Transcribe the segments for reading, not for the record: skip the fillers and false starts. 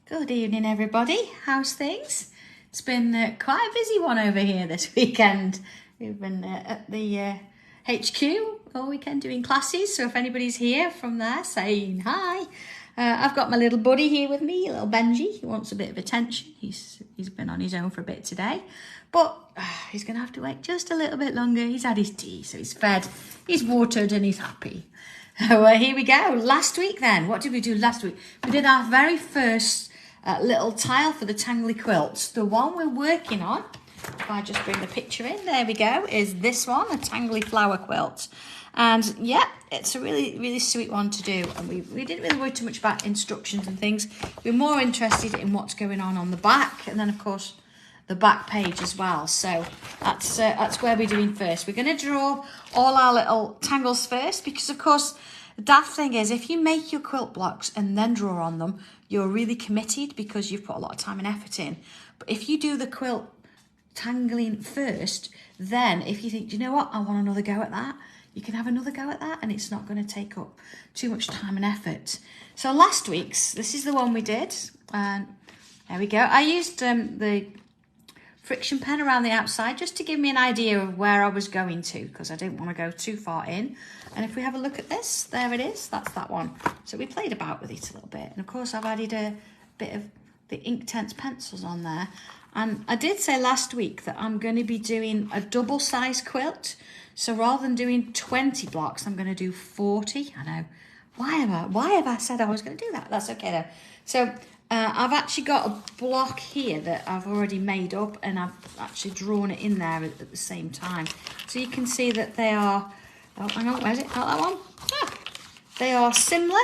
Good evening, everybody. How's things? It's been quite a busy one over here this weekend. We've been at the HQ all weekend doing classes, so if anybody's here from there saying hi. I've got my little buddy here with me, little Benji. He wants a bit of attention. He's been on his own for a bit today, but he's going to have to wait just a little bit longer. He's had his tea, so he's fed, he's watered, and he's happy. So here we go. Last week then, what did we do last week? We did our very first little tile for the Tangly Quilt. The one we're working on, if I just bring the picture in, there we go, is this one, a Tangly Flower Quilt. And yeah, it's a really, really sweet one to do. And we didn't really worry too much about instructions and things. We're more interested in what's going on the back. And then, of course, the back page as well. So that's where we're doing first. We're going to draw all our little tangles first because, of course, the daft thing is if you make your quilt blocks and then draw on them, you're really committed because you've put a lot of time and effort in. But if you do the quilt tangling first, then if you think, do you know what, I want another go at that, you can have another go at that and it's not going to take up too much time and effort. So last week's, this is the one we did. And there we go. I used the Frixion pen around the outside just to give me an idea of where I was going to because I didn't want to go too far in. And if we have a look at this, there it is, that's that one. So we played about with it a little bit. And of course I've added a bit of the Inktense pencils on there. And I did say last week that I'm going to be doing a double size quilt. So rather than doing 20 blocks, I'm going to do 40. I know, why have I said I was going to do that? That's okay though. So I've actually got a block here that I've already made up and I've actually drawn it in there at the same time. So you can see that they are, oh, hang on, where's it? Not that one. Ah, they are similar,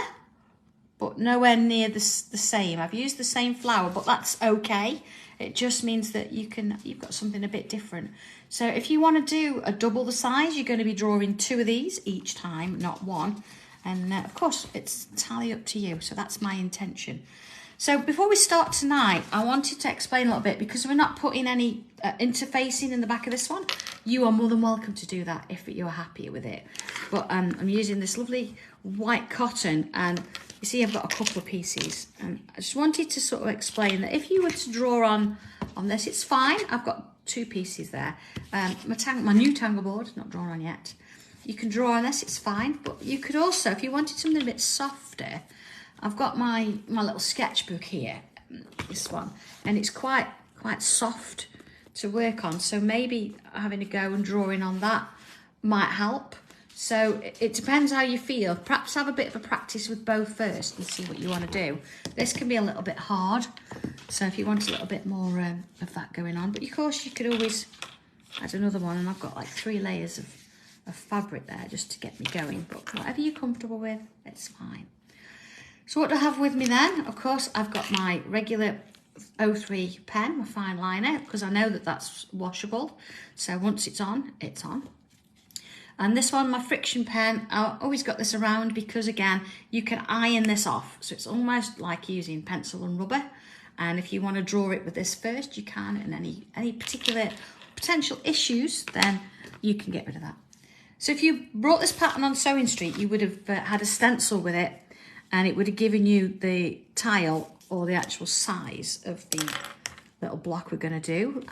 but nowhere near the same. I've used the same flower, but that's okay. It just means that you've got something a bit different. So if you want to do a double the size, you're going to be drawing 2 of these each time, not one. And of course, it's entirely up to you. So that's my intention. So before we start tonight, I wanted to explain a little bit because we're not putting any interfacing in the back of this one. You are more than welcome to do that if you're happier with it. But I'm using this lovely white cotton and you see I've got a couple of pieces. And I just wanted to sort of explain that if you were to draw on this, it's fine. I've got 2 pieces there. My new tangle board, not drawn on yet. You can draw on this, it's fine. But you could also, if you wanted something a bit softer, I've got my little sketchbook here, this one, and it's quite soft to work on. So maybe having a go and drawing on that might help. So it depends how you feel. Perhaps have a bit of a practice with both first and see what you want to do. This can be a little bit hard. So if you want a little bit more of that going on, but of course you could always add another one. And I've got like 3 layers of fabric there just to get me going. But whatever you're comfortable with, it's fine. So what do I have with me then? Of course, I've got my regular 03 pen, my fine liner, because I know that that's washable. So once it's on, it's on. And this one, my Frixion pen, I always got this around because, again, you can iron this off. So it's almost like using pencil and rubber. And if you want to draw it with this first, you can. And any particular potential issues, then you can get rid of that. So if you brought this pattern on Sewing Street, you would have had a stencil with it. And it would have given you the tile or the actual size of the little block we're going to do.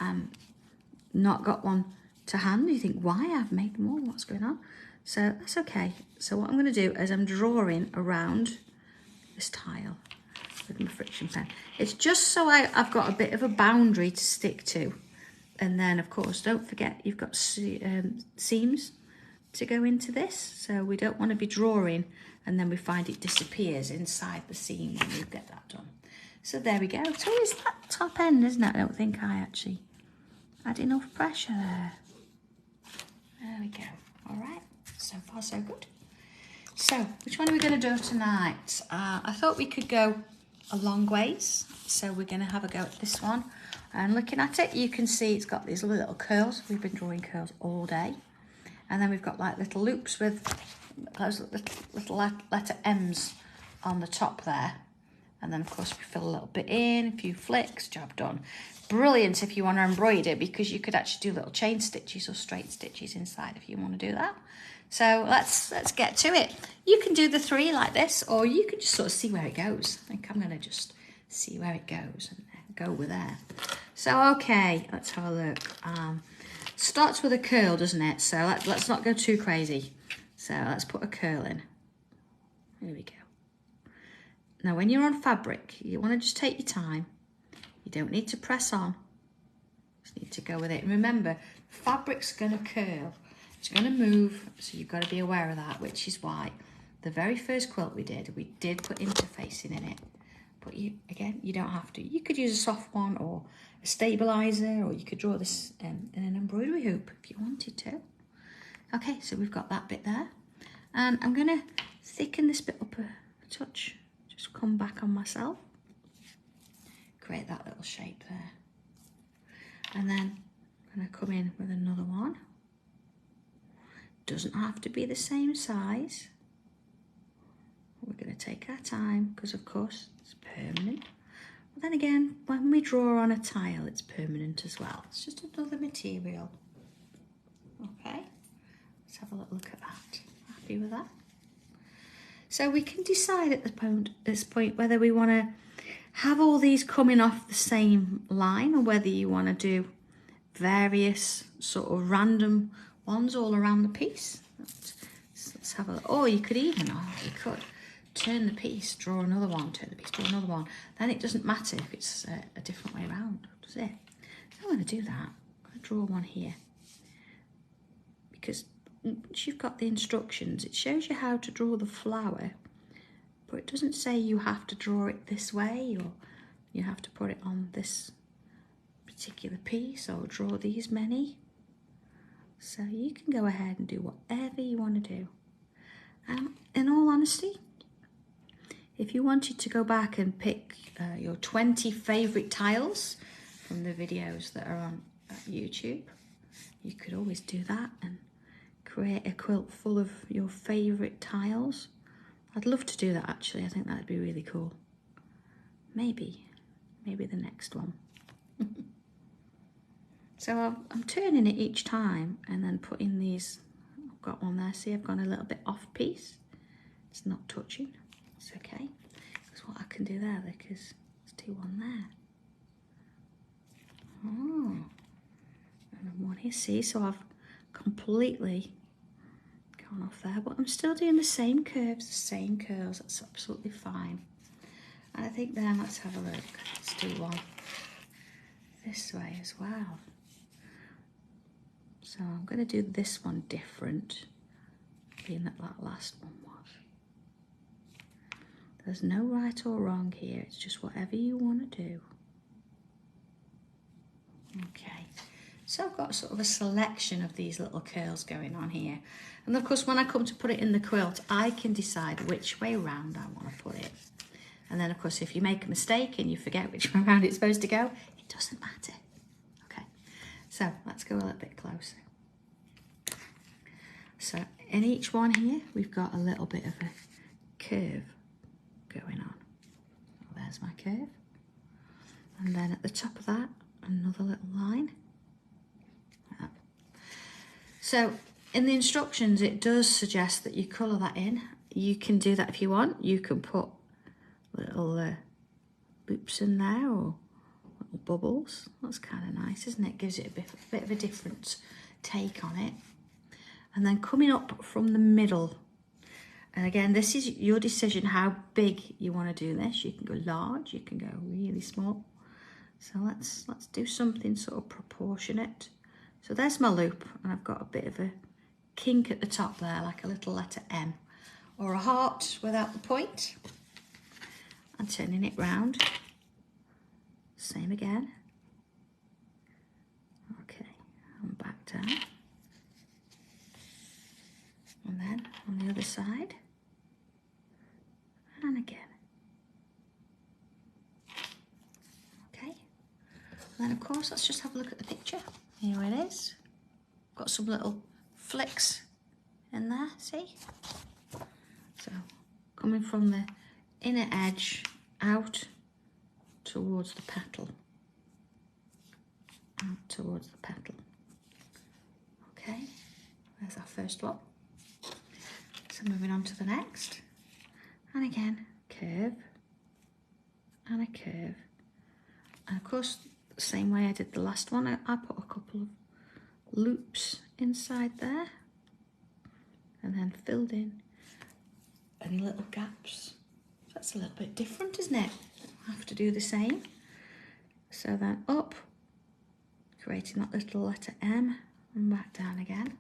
Not got one to hand. You think, why? I've made more. What's going on? So that's okay. So what I'm going to do is I'm drawing around this tile with my Frixion pen. It's just so I've got a bit of a boundary to stick to. And then, of course, don't forget you've got seams to go into this. So we don't want to be drawing and then we find it disappears inside the seam when we get that done. So there we go. So it's that top end, isn't it? I don't think I actually had enough pressure there. There we go. All right. So far, so good. So which one are we going to do tonight? I thought we could go a long ways. So we're going to have a go at this one. And looking at it, you can see it's got these little curls. We've been drawing curls all day. And then we've got like little loops with those little letter M's on the top there. And then, of course, we fill a little bit in, a few flicks, job done. Brilliant if you want to embroider because you could actually do little chain stitches or straight stitches inside if you want to do that. So let's get to it. You can do the 3 like this or you can just sort of see where it goes. I think I'm going to just see where it goes and go with there. So okay, let's have a look. Starts with a curl, doesn't it? So let's not go too crazy. So let's put a curl in. There we go. Now when you're on fabric, you want to just take your time. You don't need to press on. Just need to go with it. And remember, fabric's going to curl. It's going to move, so you've got to be aware of that, which is why the very first quilt we did put interfacing in it. But you don't have to. You could use a soft one or a stabilizer, or you could draw this in an embroidery hoop if you wanted to. Okay, so we've got that bit there. And I'm going to thicken this bit up a touch. Just come back on myself. Create that little shape there. And then I'm going to come in with another one. Doesn't have to be the same size. We're going to take our time because, of course, it's permanent. But then again, when we draw on a tile, it's permanent as well. It's just another material. Okay, let's have a little look at that. Happy with that? So we can decide at this point whether we want to have all these coming off the same line or whether you want to do various sort of random ones all around the piece. Let's have a look. Or you could even, you could turn the piece, draw another one, turn the piece, draw another one. Then it doesn't matter if it's a different way around, does it? So I'm going to do that. I'm going to draw one here. Because once you've got the instructions, it shows you how to draw the flower, but it doesn't say you have to draw it this way or you have to put it on this particular piece or draw these many. So you can go ahead and do whatever you want to do. In all honesty, if you wanted to go back and pick your 20 favourite tiles from the videos that are on YouTube, you could always do that and create a quilt full of your favourite tiles. I'd love to do that actually. I think that'd be really cool. Maybe the next one. So I'm turning it each time and then putting these, I've got one there, see I've gone a little bit off piece. It's not touching, it's okay. That's what I can do there, because let's do one there. Oh, and one here, see, so I've completely gone off there, but I'm still doing the same curves, the same curls, that's absolutely fine. And I think then, let's have a look, let's do one this way as well. So I'm going to do this one different, being that last one was. There's no right or wrong here, it's just whatever you want to do. Okay, so I've got sort of a selection of these little curls going on here. And of course, when I come to put it in the quilt, I can decide which way round I want to put it. And then of course, if you make a mistake and you forget which way round it's supposed to go, it doesn't matter. Okay, so let's go a little bit closer. So in each one here, we've got a little bit of a curve going on. There's my curve. And then at the top of that, another little line. Like that. So in the instructions, it does suggest that you colour that in. You can do that if you want. You can put little loops in there or little bubbles. That's kind of nice, isn't it? Gives it a bit of a different take on it. And then coming up from the middle, and again, this is your decision how big you want to do this. You can go large, you can go really small. So let's do something sort of proportionate. So there's my loop, and I've got a bit of a kink at the top there, like a little letter M, or a heart without the point. And turning it round. Same again. Okay, and back down. And then on the other side, and again. Okay, and then of course, let's just have a look at the picture. Here it is. Got some little flicks in there, see? So, coming from the inner edge out towards the petal. Out towards the petal. Okay, there's our first one. So moving on to the next, and again, curve, and a curve. And of course, the same way I did the last one, I put a couple of loops inside there and then filled in any little gaps. That's a little bit different, isn't it? I have to do the same. So then up, creating that little letter M, and back down again.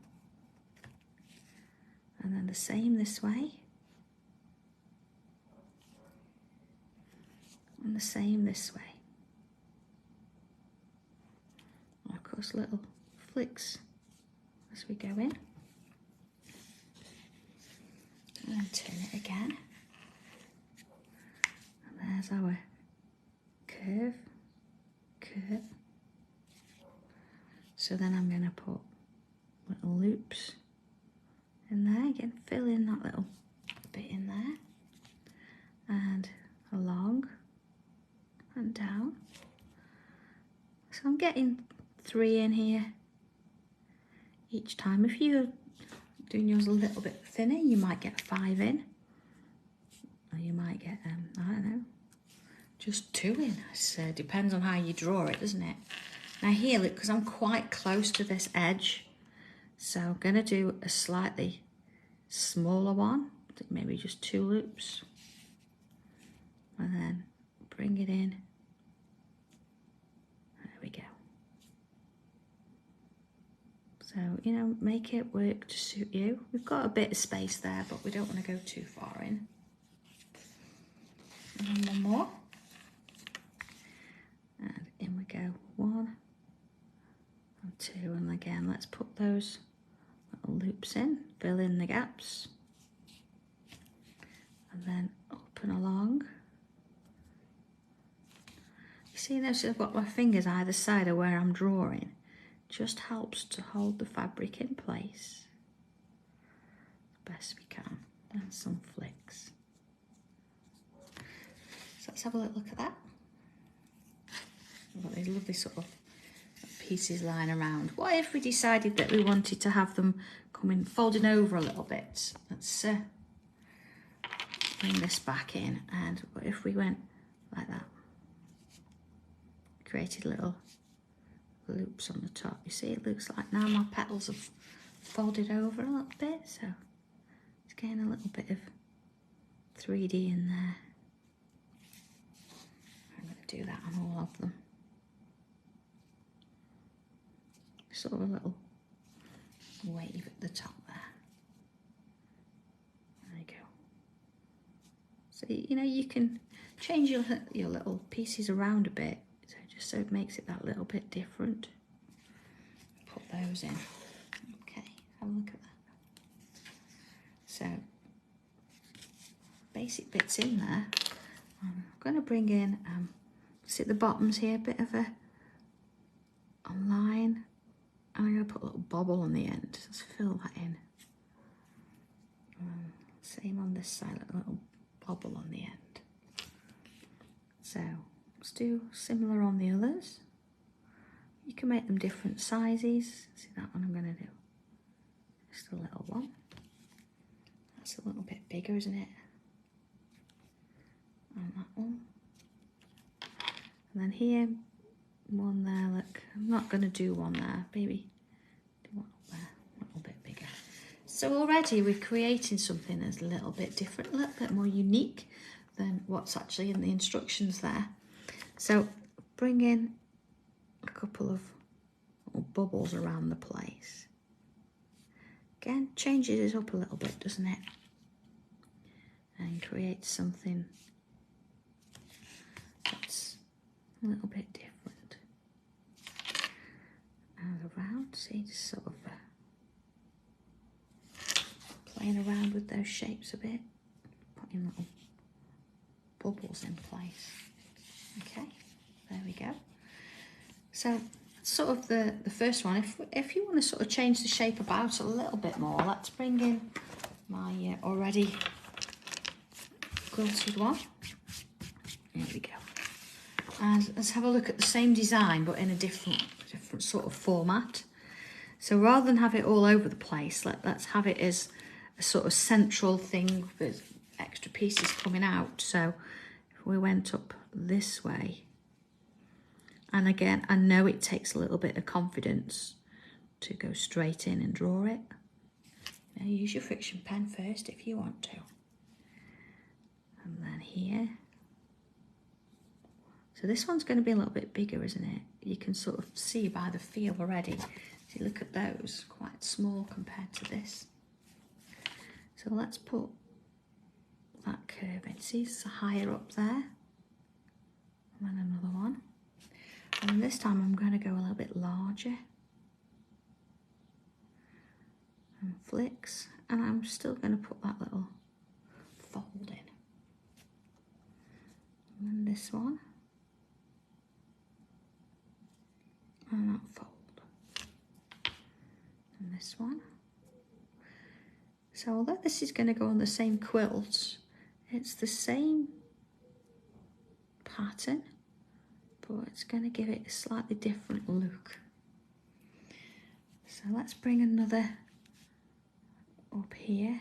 And then the same this way. And the same this way. And of course, little flicks as we go in. And then turn it again. And there's our curve, curve. So then I'm going to put little loops in there, again fill in that little bit in there, and along and down. So I'm getting 3 in here each time. If you're doing yours a little bit thinner, you might get 5 in, or you might get, I don't know, just 2 in. It depends on how you draw it, doesn't it? Now here, look, because I'm quite close to this edge, so I'm going to do a slightly smaller one, maybe just 2 loops, and then bring it in. There we go. So, you know, make it work to suit you. We've got a bit of space there, but we don't want to go too far in. And one more. And in we go. 1 and 2, and again, let's put those little loops in, fill in the gaps, and then up and along. You see, notice I've got my fingers either side of where I'm drawing. Just helps to hold the fabric in place as best we can. And some flicks. So let's have a little look at that. We've got these lovely sort of pieces lying around. What if we decided that we wanted to have them coming folding over a little bit? Let's bring this back in, and what if we went like that? Created little loops on the top. You see, it looks like now my petals have folded over a little bit, so it's getting a little bit of 3D in there. I'm going to do that on all of them. Sort of a little wave at the top there. There you go. So, you know, you can change your little pieces around a bit, so just so it makes it that little bit different. Put those in. Okay, have a look at that. So, basic bits in there. I'm going to bring in, see at the bottoms here, a bit of a line. And I'm going to put a little bobble on the end. Let's fill that in. Same on this side, a little bobble on the end. So let's do similar on the others. You can make them different sizes. See that one I'm going to do. Just a little one. That's a little bit bigger, isn't it? And that one. And then here, one there, look, I'm not going to do one there, maybe do one up there, a little bit bigger. So already we're creating something that's a little bit different, a little bit more unique than what's actually in the instructions there. So bring in a couple of little bubbles around the place. Again, changes it up a little bit, doesn't it? And create something that's a little bit different. And around, see, just sort of playing around with those shapes a bit, putting little bubbles in place. Okay, there we go. So sort of the first one. If you want to sort of change the shape about a little bit more, let's bring in my already quilted one. There we go. And let's have a look at the same design but in a different sort of format. So rather than have it all over the place, let's have it as a sort of central thing with extra pieces coming out. So if we went up this way, and again, I know it takes a little bit of confidence to go straight in and draw it. Now use your Frixion pen first if you want to. And then here. So this one's going to be a little bit bigger, isn't it? You can sort of see by the feel already. If you look at those, quite small compared to this. So let's put that curve in. See, it's higher up there. And then another one. And this time I'm going to go a little bit larger. And flicks. And I'm still going to put that little fold in. And then this one. And that fold. And this one. So although this is going to go on the same quilt, it's the same pattern, but it's going to give it a slightly different look. So let's bring another up here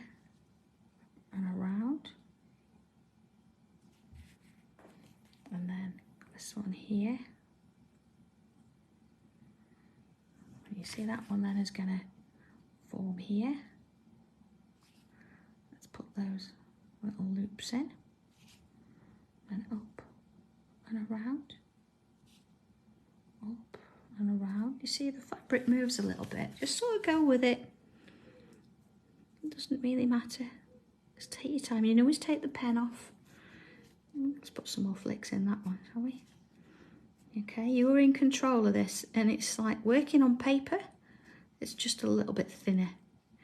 and around. And then this one here. You see that one then is going to form here. Let's put those little loops in. And up and around. Up and around. You see the fabric moves a little bit. Just sort of go with it. It doesn't really matter. Just take your time. You can always take the pen off. Let's put some more flicks in that one, shall we? Okay, you're in control of this, and it's like working on paper. It's just a little bit thinner.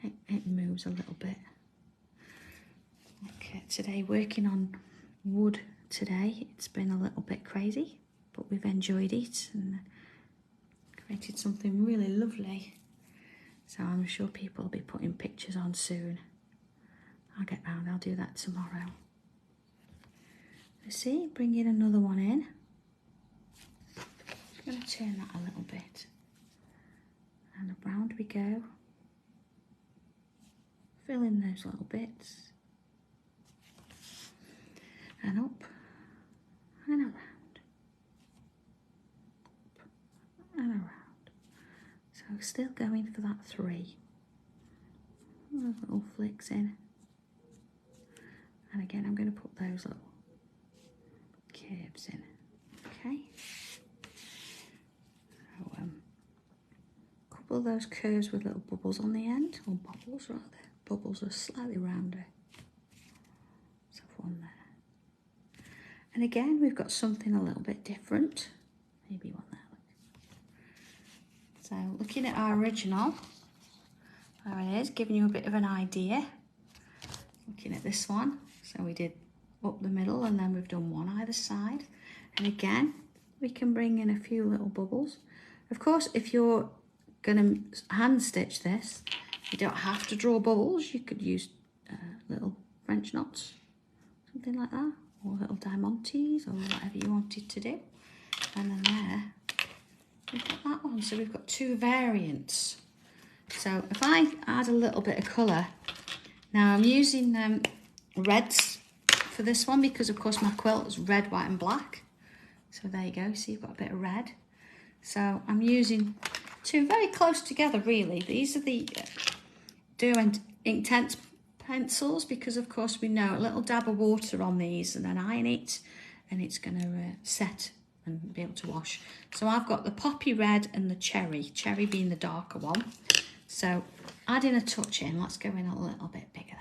It moves a little bit. Okay, today working on wood today. It's been a little bit crazy, but we've enjoyed it and created something really lovely. So I'm sure people will be putting pictures on soon. I'll get round, I'll do that tomorrow. You see, bring in another one in. I'm going to turn that a little bit. And around we go. Fill in those little bits. And up and around. Up and around. So still going for that 3. Those little flicks in. And again, I'm going to put those little curves in. Okay. So, a couple of those curves with little bubbles on the end, or bubbles rather. Bubbles are slightly rounder. So one there. And again, we've got something a little bit different. Maybe one there. So looking at our original, there it is, giving you a bit of an idea. Looking at this one, so we did up the middle and then we've done one either side. And again, we can bring in a few little bubbles. Of course, if you're going to hand stitch this, you don't have to draw bubbles. You could use little French knots, something like that, or little diamantes, or whatever you wanted to do. And then there, we've got that one. So we've got 2 variants. So if I add a little bit of colour, now I'm using reds for this one because of course my quilt is red, white and black. So there you go, so you've got a bit of red. So I'm using 2 very close together really. These are the Derwent Inktense pencils because of course we know a little dab of water on these and then iron it and it's going to set and be able to wash. So I've got the poppy red and the cherry being the darker one. So adding a touch in, let's go in a little bit bigger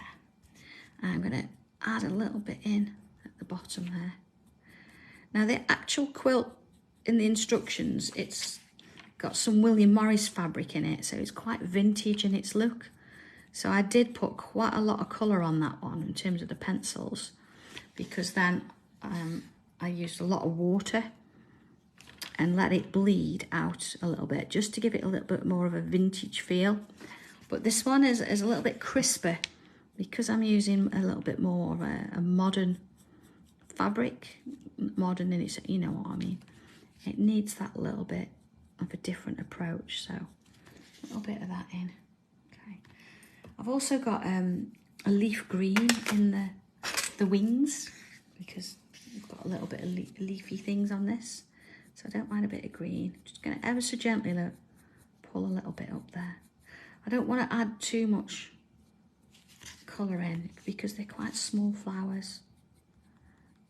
there. I'm going to add a little bit in at the bottom there. Now the actual quilt in the instructions, it's got some William Morris fabric in it, so it's quite vintage in its look. So I did put quite a lot of colour on that one in terms of the pencils, because then I used a lot of water and let it bleed out a little bit, just to give it a little bit more of a vintage feel. But this one is a little bit crisper, because I'm using a little bit more of a modern fabric. Modern in its, you know what I mean. It needs that little bit of a different approach, so a little bit of that in. Okay. I've also got a leaf green in the wings, because we've got got a little bit of leafy things on this, so I don't mind a bit of green. Just going to ever so gently pull a little bit up there. I don't want to add too much colour in because they're quite small flowers.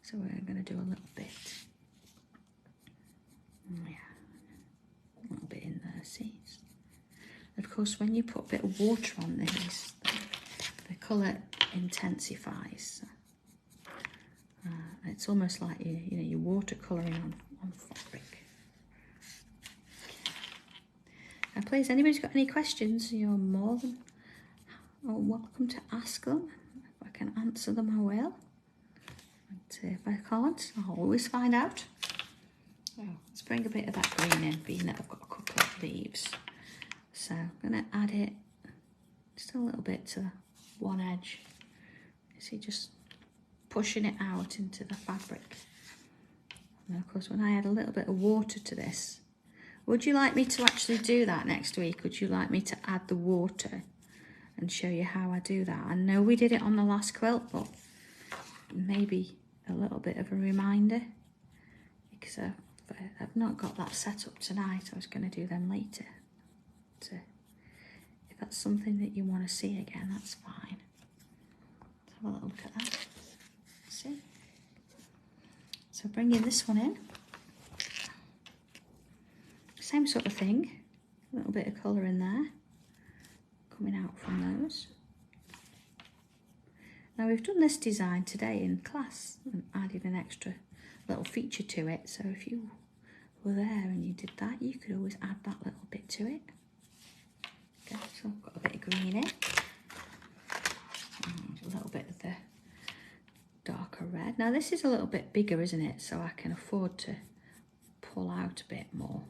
So we're going to do a little bit. Oh yeah, a little bit in there, see? Of course, when you put a bit of water on these, the colour intensifies. It's almost like you're watercolouring on fabric. Now, please, anybody's got any questions, you're more than welcome to ask them. If I can answer them, I will. But if I can't, I'll always find out. So let's bring a bit of that green in, being that I've got a couple of leaves. So I'm going to add it just a little bit to one edge. You see, just pushing it out into the fabric. And of course, when I add a little bit of water to this, would you like me to actually do that next week? Would you like me to add the water and show you how I do that? I know we did it on the last quilt, but maybe a little bit of a reminder, because I've not got that set up tonight. I was going to do them later. So if that's something that you want to see again, that's fine. Let's have a little look at that. See? So bringing this one in. Same sort of thing. A little bit of colour in there. Coming out from those. Now we've done this design today in class and added an extra little feature to it. So if you were there and you did that, you could always add that little bit to it. Okay, so I've got a bit of green in. And a little bit of the darker red. Now this is a little bit bigger, isn't it? So I can afford to pull out a bit more.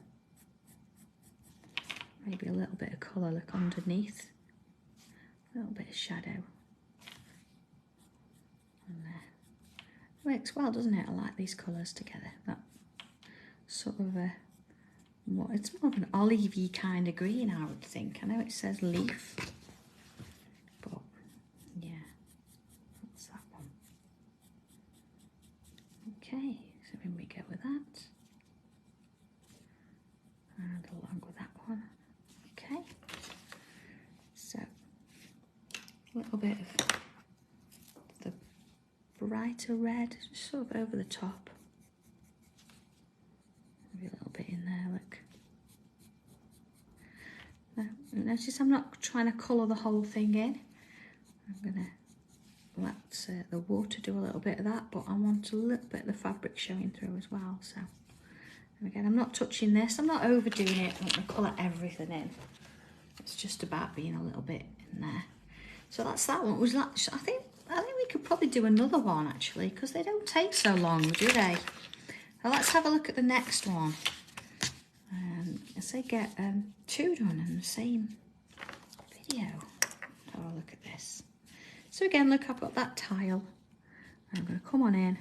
Maybe a little bit of colour look underneath. A little bit of shadow. And there. Works well, doesn't it? I like these colours together. That sort of it's more of an olivey kind of green, I would think. I know it says leaf, but yeah, that's that one. Okay, so in we go with that. And along with that one. Okay, so a little bit of the brighter red, just sort of over the top. Maybe a little bit in there, look. Now, notice I'm not trying to colour the whole thing in. I'm going to let the water do a little bit of that, but I want a little bit of the fabric showing through as well. So, and again, I'm not touching this. I'm not overdoing it. I'm going to colour everything in. It's just about being a little bit in there. So that's that one. I think we could probably do another one actually, because they don't take so long, do they? So let's have a look at the next one. I say get 2 done in the same video. Have a look at this. So again, look, I've got that tile. I'm going to come on in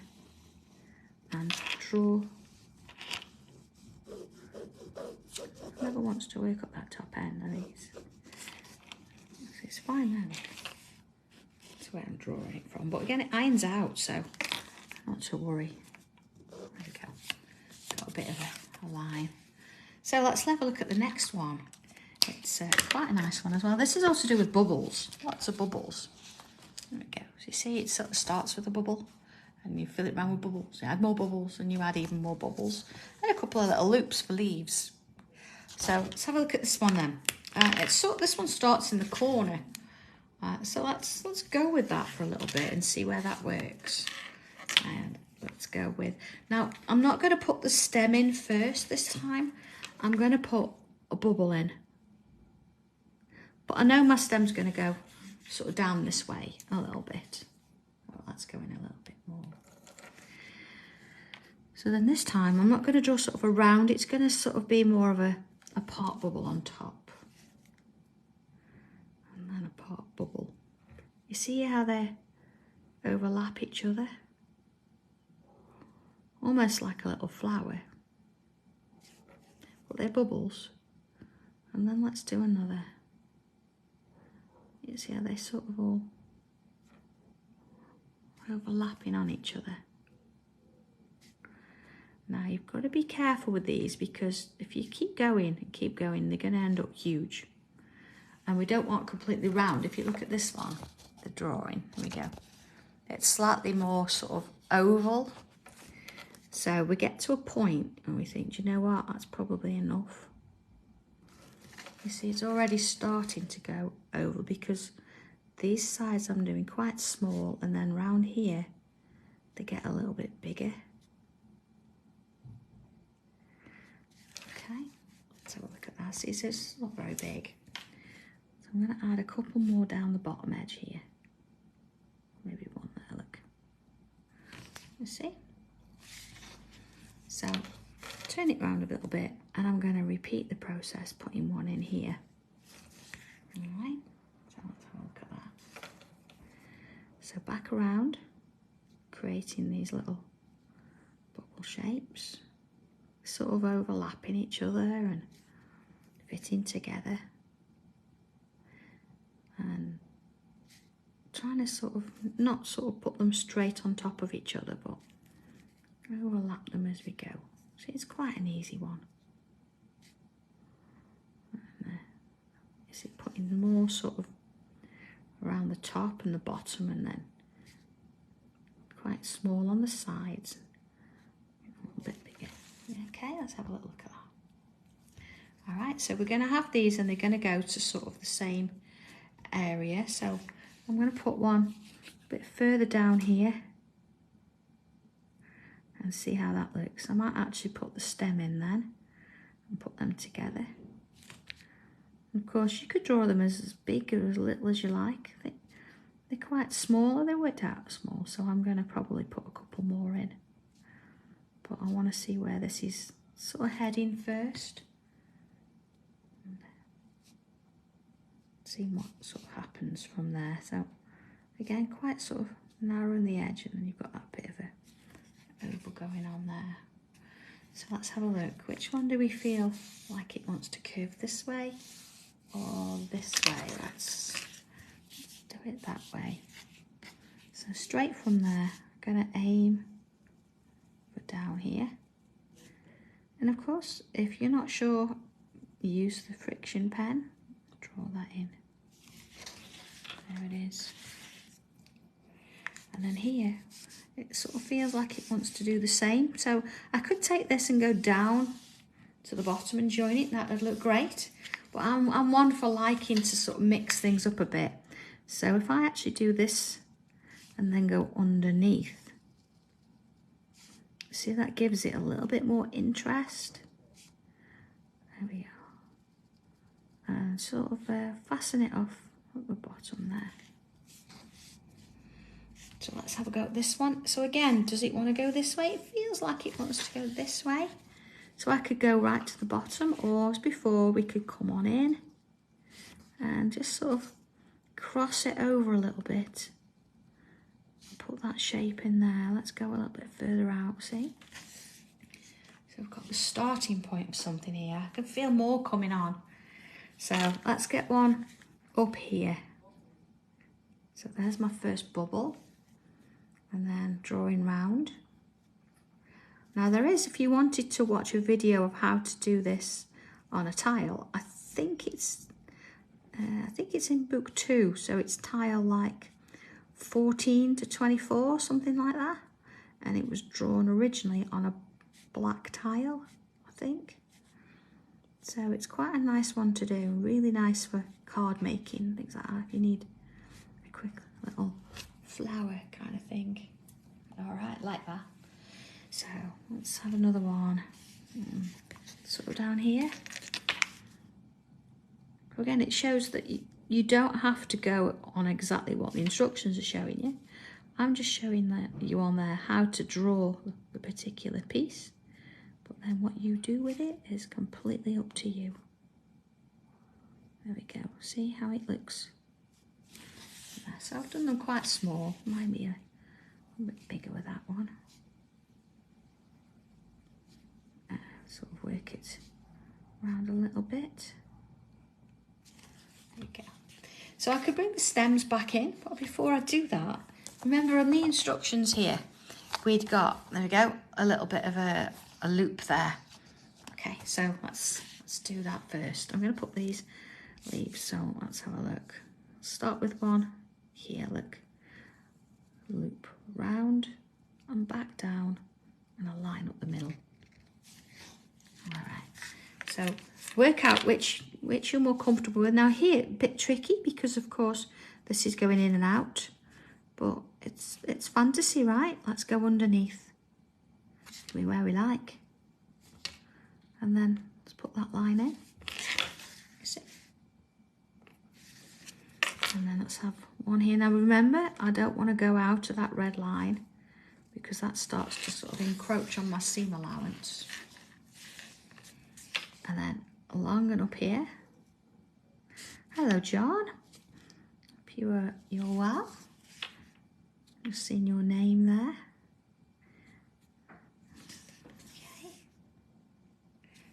and draw. Whoever wants to work up that top end of these. It's fine then. That's where I'm drawing it from. But again, it irons out, so not to worry. There we go. Got a bit of a line. So let's have a look at the next one. It's quite a nice one as well. This is all to do with bubbles. Lots of bubbles. There we go. So you see, it sort of starts with a bubble and you fill it around with bubbles. You add more bubbles and you add even more bubbles. And a couple of little loops for leaves. So let's have a look at this one then. This one starts in the corner. So let's go with that for a little bit and see where that works. And let's go with, now I'm not going to put the stem in first this time. I'm going to put a bubble in. But I know my stem's going to go sort of down this way a little bit. Oh, that's going a little bit more. So then this time I'm not going to draw sort of around. It's going to sort of be more of a part bubble on top. And then a part bubble. You see how they overlap each other? Almost like a little flower. But they're bubbles. And then let's do another. You see how they sort of all overlapping on each other. Now you've got to be careful with these, because if you keep going and keep going, they're going to end up huge. And we don't want completely round. If you look at this one, the drawing, here we go. It's slightly more sort of oval. So we get to a point and we think, do you know what, that's probably enough. You see, it's already starting to go oval, because these sides I'm doing quite small, and then round here, they get a little bit bigger. Okay, let's have a look at that. See, so it's not very big. So I'm going to add a couple more down the bottom edge here. Maybe one there, look. You see? So turn it round a little bit, and I'm going to repeat the process, putting one in here. All right, so let's have a look at that. So back around, creating these little bubble shapes, sort of overlapping each other and fitting together, and trying to sort of not sort of put them straight on top of each other, but overlap them as we go. See, it's quite an easy one. Is it putting more sort of around the top and the bottom, and then quite small on the sides, a little bit bigger. Okay, let's have a little look at that. All right, so we're going to have these, and they're going to go to sort of the same area. So I'm going to put one a bit further down here and see how that looks. I might actually put the stem in then and put them together. Of course, you could draw them as big or as little as you like. They're quite small, they worked out small, so I'm going to probably put a couple more in. But I want to see where this is sort of heading first. See what sort of happens from there. So again, quite sort of narrowing the edge, and then you've got that bit of a oval going on there. So let's have a look. Which one do we feel like it wants to curve this way or this way? Let's do it that way. So straight from there, I'm going to aim for down here. And of course, if you're not sure, use the Frixion pen. Draw that in. There it is. And then here, it sort of feels like it wants to do the same. So I could take this and go down to the bottom and join it. That would look great. But I'm one for liking to sort of mix things up a bit. So if I actually do this and then go underneath, see, that gives it a little bit more interest. There we go. And sort of fasten it off at the bottom there. So let's have a go at this one. So again, does it want to go this way? It feels like it wants to go this way. So I could go right to the bottom, or as before, we could come on in and just sort of cross it over a little bit. Put that shape in there. Let's go a little bit further out, see? So we've got the starting point of something here. I can feel more coming on. So let's get one up here. So there's my first bubble. And then drawing round. Now there is, if you wanted to watch a video of how to do this on a tile, I think it's in book 2, so it's tile like 14 to 24, something like that. And it was drawn originally on a black tile, I think. So it's quite a nice one to do, really nice for card making, things like that, if you need a quick little flower kind of thing. All right, like that. So let's have another one. Sort of down here. Again, it shows that you don't have to go on exactly what the instructions are showing you. I'm just showing you on there how to draw the particular piece. But then what you do with it is completely up to you. There we go. See how it looks? So I've done them quite small. Might be a bit bigger with that one. Sort of work it around a little bit. There we go. So I could bring the stems back in, but before I do that, remember on the instructions here, we'd got, there we go, a little bit of a loop there. Okay, so let's do that first. I'm going to put these leaves, so let's have a look. Start with one here, look. Loop round and back down and a line up the middle. All right, so work out which you're more comfortable with. Now here, a bit tricky because of course this is going in and out, but it's fantasy, right? Let's go underneath where we like. And then let's put that line in. See? And then let's have one here. Now remember, I don't want to go out of that red line because that starts to sort of encroach on my seam allowance. And then along and up here. Hello, John. Hope you're well. Just seeing your name there.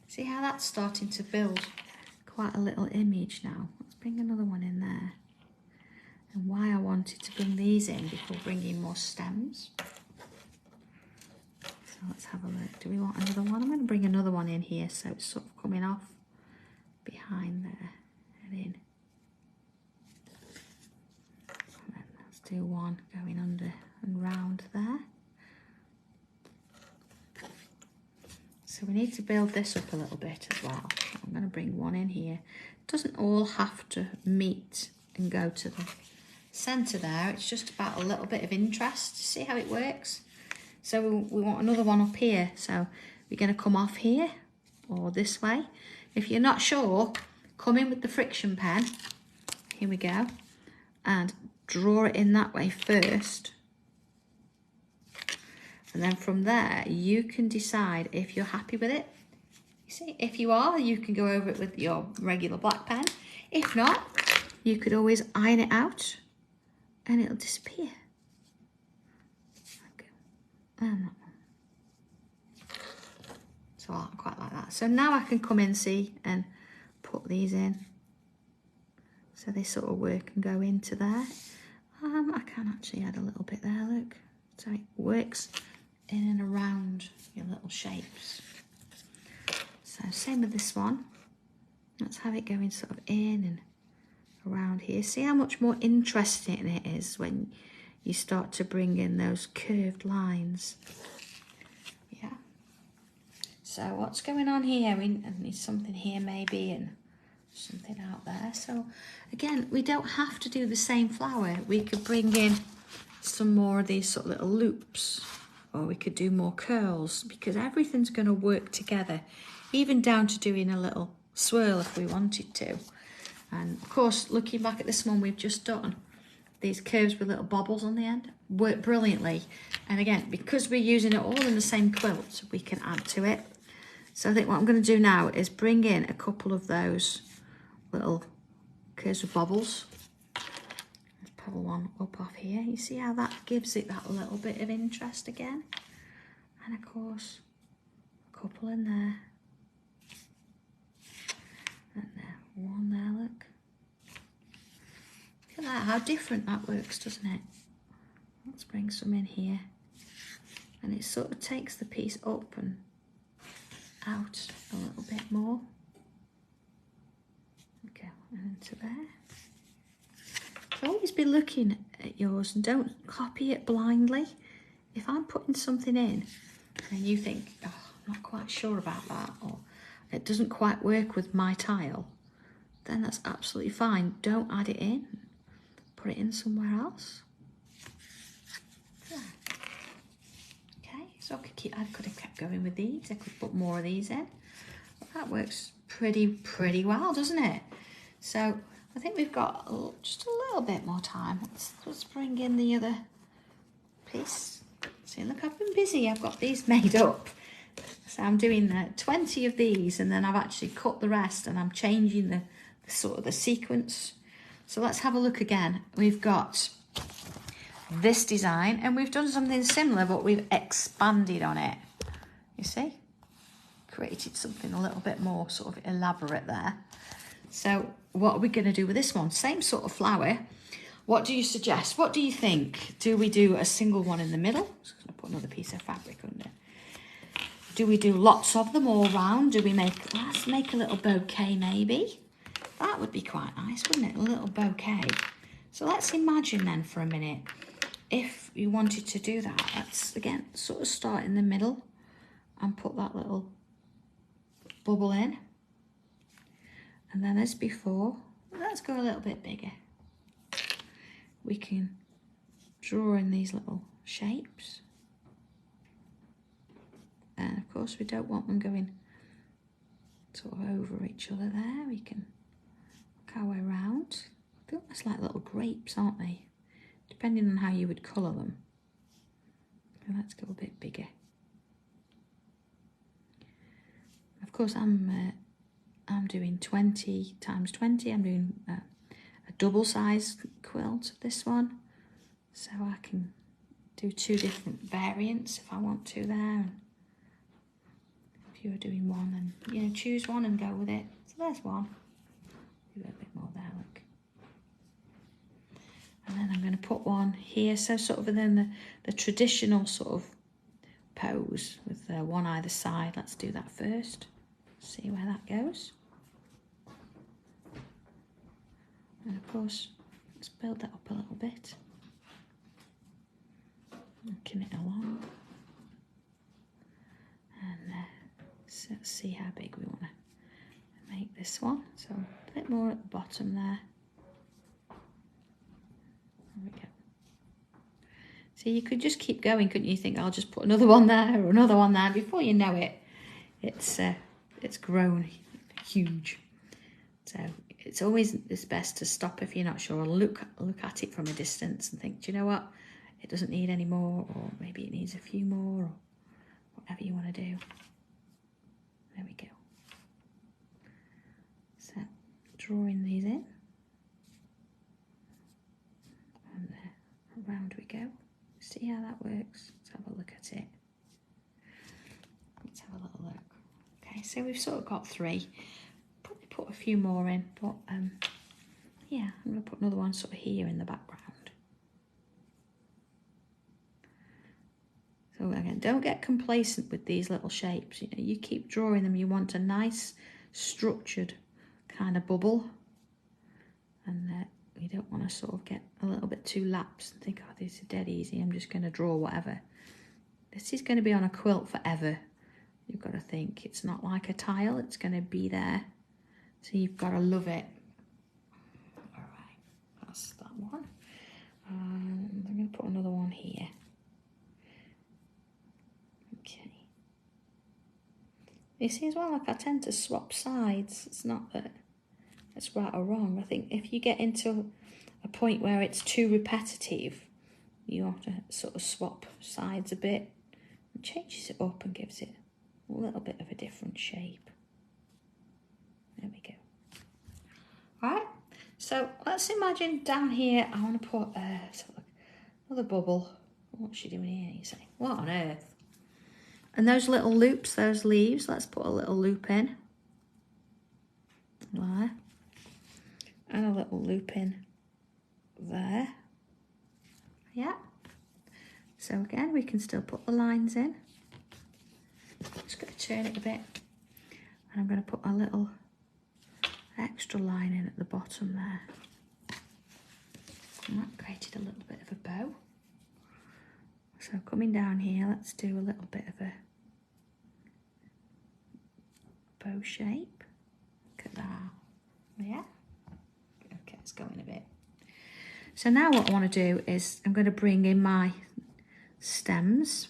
See how that's starting to build quite a little image now. Let's bring another one in there. And why I wanted to bring these in before bringing more stems. So let's have a look. Do we want another one? I'm going to bring another one in here so it's sort of coming off behind there and in. And then let's do one going under and round there. So we need to build this up a little bit as well. I'm going to bring one in here. It doesn't all have to meet and go to the centre there. It's just about a little bit of interest. See how it works? So we want another one up here. So we're going to come off here or this way. If you're not sure, come in with the Frixion pen. Here we go. And draw it in that way first. And then from there, you can decide if you're happy with it. You see, if you are, you can go over it with your regular black pen. If not, you could always iron it out and it'll disappear. Okay. And that one. So I quite like that. So now I can come in, see, and put these in. So they sort of work and go into there. I can actually add a little bit there, look. So it works in and around your little shapes. So same with this one. Let's have it going sort of in and around here. See how much more interesting it is when you start to bring in those curved lines. Yeah. So what's going on here? We need something here maybe and something out there. So again, we don't have to do the same flower. We could bring in some more of these sort of little loops, or we could do more curls, because everything's going to work together, even down to doing a little swirl if we wanted to. And of course, looking back at this one we've just done, these curves with little bobbles on the end work brilliantly. And again, because we're using it all in the same quilt, we can add to it. So I think what I'm going to do now is bring in a couple of those little curves with bobbles. Pull one up off here. You see how that gives it that little bit of interest again? And of course, a couple in there. And there, one there, look. Look at that, how different that works, doesn't it? Let's bring some in here. And it sort of takes the piece up and out a little bit more. Okay, and into there. Always be looking at yours and don't copy it blindly. If I'm putting something in and you think, oh, I'm not quite sure about that, or it doesn't quite work with my tile, then that's absolutely fine. Don't add it in. Put it in somewhere else. Yeah. Okay, so I could have kept going with these. I could put more of these in. But that works pretty well, doesn't it? So I think we've got just a little bit more time. Let's bring in the other piece. See, look, I've been busy. I've got these made up. So I'm doing 20 of these, and then I've actually cut the rest, and I'm changing the sort of the sequence. So let's have a look again. We've got this design, and we've done something similar, but we've expanded on it. You see? Created something a little bit more sort of elaborate there. So what are we going to do with this one? Same sort of flower. What do you suggest? What do you think? Do we do a single one in the middle? I'm just going to put another piece of fabric under. Do we do lots of them all round? Do we let's make a little bouquet maybe. That would be quite nice, wouldn't it? A little bouquet. So let's imagine then for a minute, if you wanted to do that, let's again sort of start in the middle and put that little bubble in. And then as before, let's go a little bit bigger. We can draw in these little shapes. And of course we don't want them going sort of over each other there. We can work our way around. They're almost like little grapes, aren't they? Depending on how you would colour them. So let's go a bit bigger. Of course I'm doing 20 times 20. I'm doing a double-sized quilt of this one. So I can do 2 different variants if I want to there. If you were doing one, and you know, choose one and go with it. So there's one. Do a bit more there, look. And then I'm going to put one here, so sort of within the traditional sort of pose with one either side. Let's do that first. See where that goes. And of course, let's build that up a little bit. Working it along. And so let's see how big we want to make this one. So a bit more at the bottom there. There we go. So you could just keep going, couldn't you? Think I'll just put another one there or another one there. Before you know it, it's grown huge. So it's always best to stop if you're not sure. Look at it from a distance and think, do you know what? It doesn't need any more, or maybe it needs a few more, or whatever you want to do. There we go. So drawing these in. And around we go. See how that works? Let's have a look at it. Let's have a little look. Okay, so we've sort of got 3. Probably put a few more in, but yeah, I'm going to put another one sort of here in the background. So again, don't get complacent with these little shapes. You know, you keep drawing them. You want a nice, structured kind of bubble, and you don't want to sort of get a little bit too lapsed and think, oh, this is dead easy. I'm just going to draw whatever. This is going to be on a quilt forever. You've got to think it's not like a tile. It's going to be there, so you've got to love it. All right, that's that one. I'm going to put another one here. Okay. You see as well, like I tend to swap sides. It's not that it's right or wrong. I think if you get into a point where it's too repetitive, you have to sort of swap sides a bit. It changes it up and gives it a little bit of a different shape. There we go. Right, so let's imagine down here I want to put another bubble. What's she doing here, you say? What on earth? And those little loops, those leaves, let's put a little loop in. There. And a little loop in there. Yeah. So again, we can still put the lines in. Just going to turn it a bit. And I'm going to put a little extra line in at the bottom there. And that created a little bit of a bow. So coming down here, let's do a little bit of a bow shape. Look at that. Yeah. Okay, it's going a bit. So now what I want to do is I'm going to bring in my stems.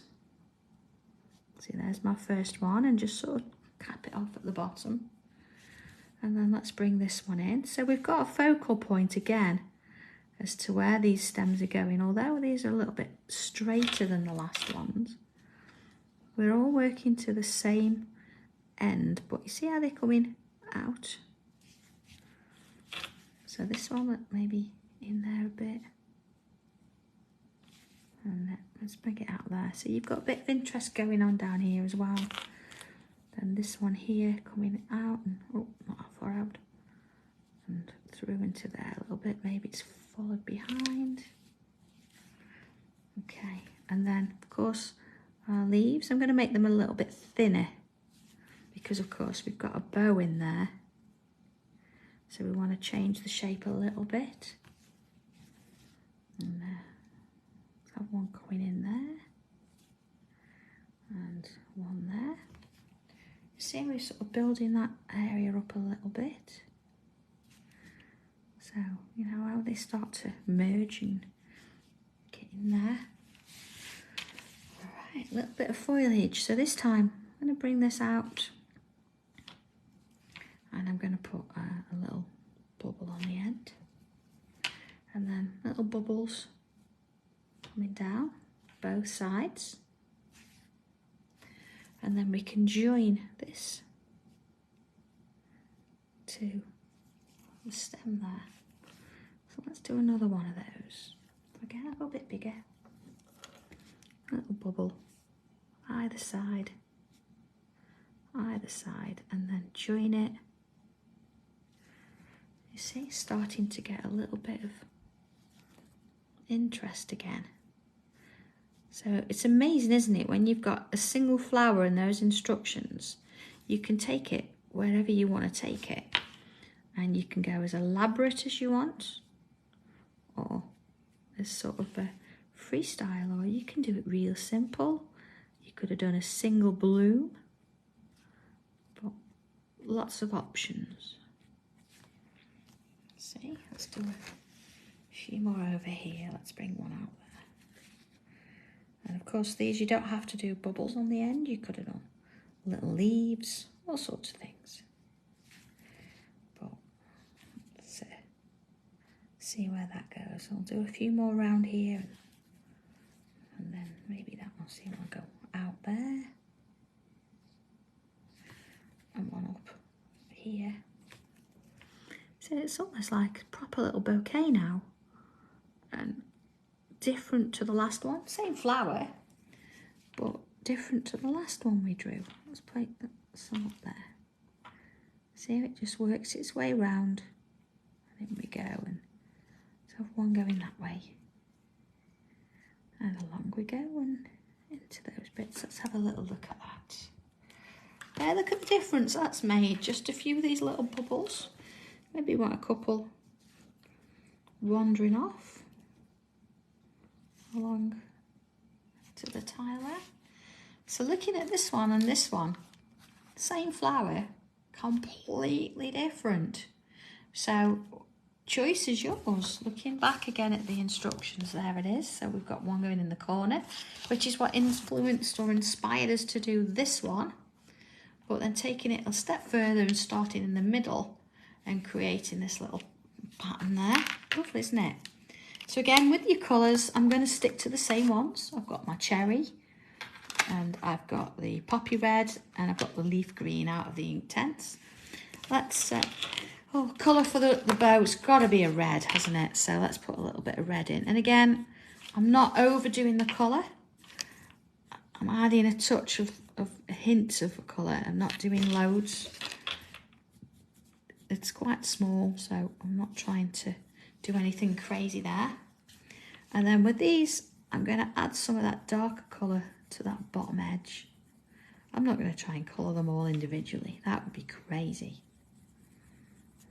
See, there's my first one, and just sort of cap it off at the bottom. And then let's bring this one in. So we've got a focal point again as to where these stems are going. Although these are a little bit straighter than the last ones, we're all working to the same end, but you see how they're coming out? So this one maybe in there a bit, and let's bring it out there. So you've got a bit of interest going on down here as well. Then this one here coming out, and oh, not that far out, and through into there a little bit. Maybe it's followed behind. Okay, and then of course our leaves, I'm going to make them a little bit thinner because of course we've got a bow in there. So we want to change the shape a little bit. And have one coming in there. And one there. See, we're sort of building that area up a little bit. So, you know, how they start to merge and get in there. All right, a little bit of foliage. So this time, I'm going to bring this out. And I'm going to put a little bubble on the end. And then little bubbles coming down both sides. And then we can join this to the stem there. So let's do another one of those. Again, a little bit bigger. A little bubble either side, and then join it. You see, starting to get a little bit of interest again. So it's amazing, isn't it, when you've got a single flower in those instructions, you can take it wherever you want to take it. And you can go as elaborate as you want, or as sort of a freestyle, or you can do it real simple. You could have done a single bloom, but lots of options. See, let's do a few more over here. Let's bring one out there. And of course these, you don't have to do bubbles on the end. You could have done little leaves, all sorts of things. But let's see where that goes. I'll do a few more around here. And then maybe that one, see, I'll go out there. And one up here. So it's almost like a proper little bouquet now. And different to the last one. Same flower, but different to the last one we drew. Let's place some up there. See how it just works its way round. And in we go. And let's have one going that way. And along we go and into those bits. Let's have a little look at that. There, look at the difference that's made. Just a few of these little bubbles. Maybe you want a couple wandering off along to the tile there. So looking at this one and this one, same flower, completely different. So choice is yours. Looking back again at the instructions, there it is. So we've got one going in the corner, which is what influenced or inspired us to do this one. But then taking it a step further and starting in the middle and creating this little pattern there. Lovely, isn't it? So again, with your colours, I'm going to stick to the same ones. I've got my cherry, and I've got the poppy red, and I've got the leaf green out of the Inktense. Let's, colour for the bow, it's got to be a red, hasn't it? So let's put a little bit of red in. And again, I'm not overdoing the colour. I'm adding a touch of a hint of colour. I'm not doing loads. It's quite small, so I'm not trying to do anything crazy there. And then with these, I'm going to add some of that darker colour to that bottom edge. I'm not going to try and colour them all individually. That would be crazy.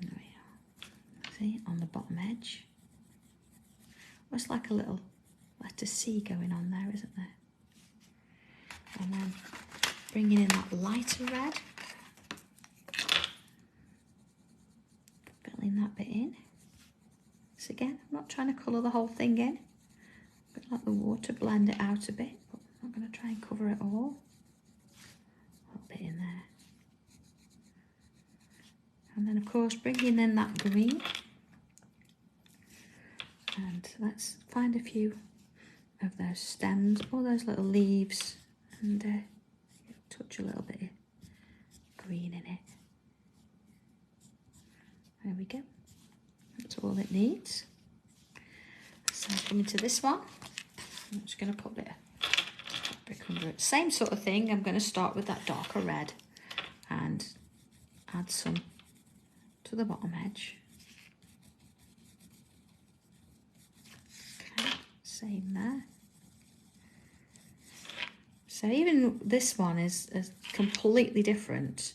There we are. See, on the bottom edge. It's like a little letter C going on there, isn't there? And then bringing in that lighter red. Filling that bit in. So again, I'm not trying to colour the whole thing in. I'm going to let the water blend it out a bit, but I'm not going to try and cover it all. A little bit in there. And then of course bringing in that green. And let's find a few of those stems, all those little leaves, and touch a little bit of green in it. There we go. That's all it needs. So coming to this one, I'm just going to put a bit of fabric under it. Same sort of thing. I'm going to start with that darker red and add some to the bottom edge. same there. So even this one is completely different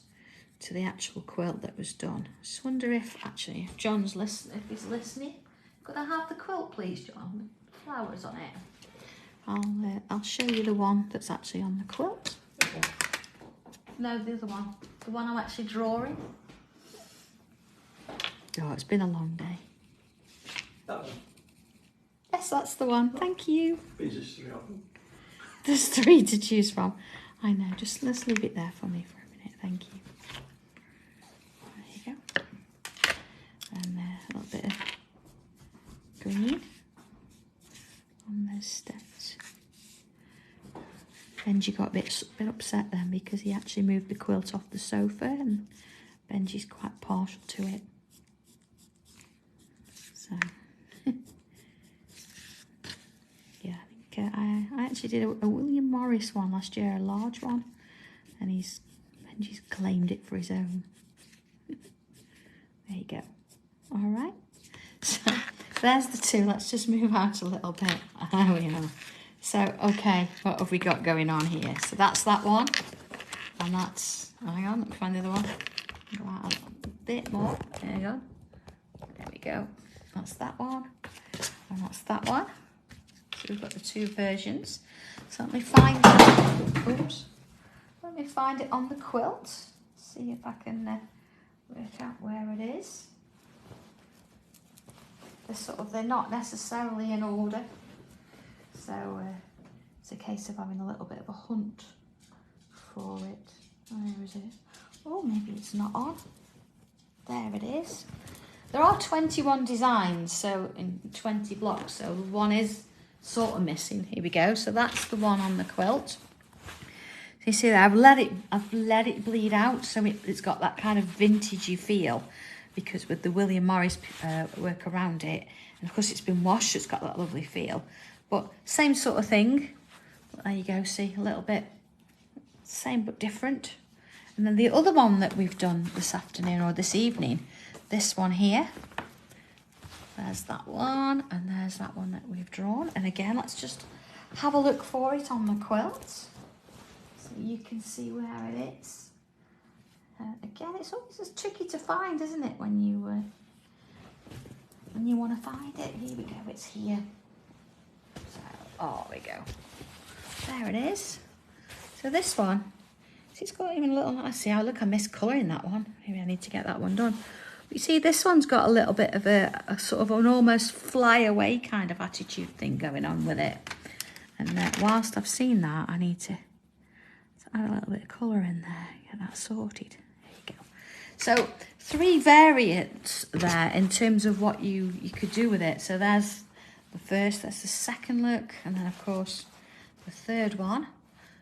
to the actual quilt that was done. I just wonder if actually, if John's listening, if he's listening. Could I have the quilt, please, John? With flowers on it. I'll show you the one that's actually on the quilt. No, the other one. The one I'm actually drawing. Oh, it's been a long day. That one? Yes, that's the one. Thank you. There's 3 of them. There's 3 to choose from. I know. Just let's leave it there for me for a minute. Thank you. There you go. And a little bit of green on those steps. Benji got a bit upset then because he actually moved the quilt off the sofa, and Benji's quite partial to it. So, yeah, I think I actually did a William Morris one last year, a large one, and Benji's claimed it for his own. There you go. All right. So there's the 2. Let's just move out a little bit. There we are. So, okay, what have we got going on here? So that's that one. And that's, hang on, let me find the other one. Go out a bit more. There you go. There we go. That's that one. And that's that one. So we've got the 2 versions. So let me find it. Oops. Let me find it on the quilt. See if I can work out where it is. They're not necessarily in order. So it's a case of having a little bit of a hunt for it. Where is it? Oh, maybe it's not on. There it is. There are 21 designs, so in 20 blocks. So one is sort of missing. Here we go. So that's the one on the quilt. So you see that I've let it bleed out, so it's got that kind of vintagey feel, because with the William Morris work around it, and of course it's been washed, so it's got that lovely feel. But same sort of thing. There you go, see, a little bit same but different. And then the other one that we've done this afternoon or this evening, this one here. There's that one, and there's that one that we've drawn. And again, let's just have a look for it on the quilt, so you can see where it is. Again, it's always just tricky to find, isn't it, when you want to find it. Here we go, it's here. So, oh, there we go. There it is. So this one, it's got even a little, I see, oh look, I missed colouring that one. Maybe I need to get that one done. But you see, this one's got a little bit of a sort of an almost fly away kind of attitude thing going on with it. And whilst I've seen that, I need to add a little bit of colour in there, get that sorted. There you go. So 3 variants there in terms of what you could do with it. So there's the first, that's the second look, and then of course the third one.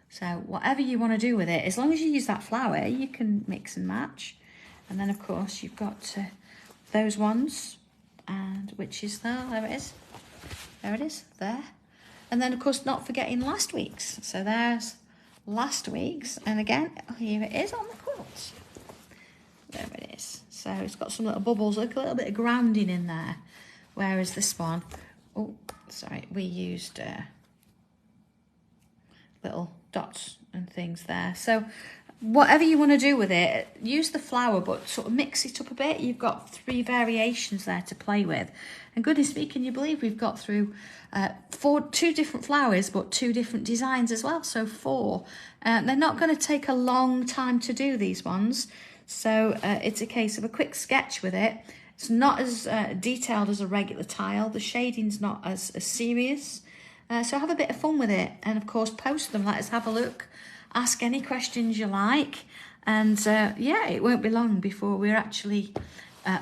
So whatever you want to do with it, as long as you use that flower, you can mix and match. And then of course you've got those ones, and which is there it is. There it is, there. And then of course not forgetting last week's. So there's last week's, and again, here it is on the quilt. There it is. So it's got some little bubbles, look, a little bit of grounding in there. Whereas this one, oh, sorry, we used little dots and things there. So whatever you want to do with it, use the flower, but sort of mix it up a bit. You've got 3 variations there to play with. And goodness me, can you believe we've got through 2 different flowers, but 2 different designs as well. So 4. They're not going to take a long time to do, these ones. So it's a case of a quick sketch with it. It's not as detailed as a regular tile. The shading's not as serious. So have a bit of fun with it. And of course, post them. Let us have a look. Ask any questions you like. And yeah, it won't be long before we're actually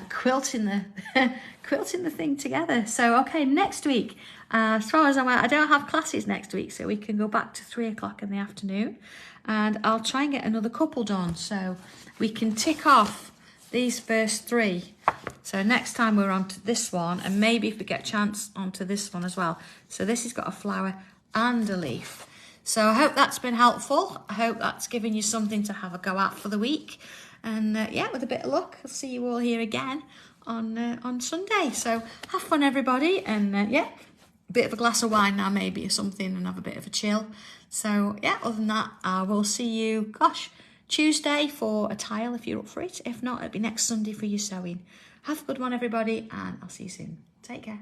quilting the thing together. So, okay, next week, as far as I'm aware, I don't have classes next week, so we can go back to 3 o'clock in the afternoon. And I'll try and get another couple done, so we can tick off these first 3. So next time we're on to this one, and maybe if we get a chance onto this one as well. So this has got a flower and a leaf. So I hope that's been helpful. I hope that's given you something to have a go at for the week. And yeah, with a bit of luck, I'll see you all here again on Sunday. So have fun, everybody. And yeah, bit of a glass of wine now maybe or something and have a bit of a chill. So yeah, other than that, I will see you, Tuesday for a tile if you're up for it. If not, it'll be next Sunday for your sewing. Have a good one, everybody, and I'll see you soon. Take care.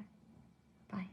Bye.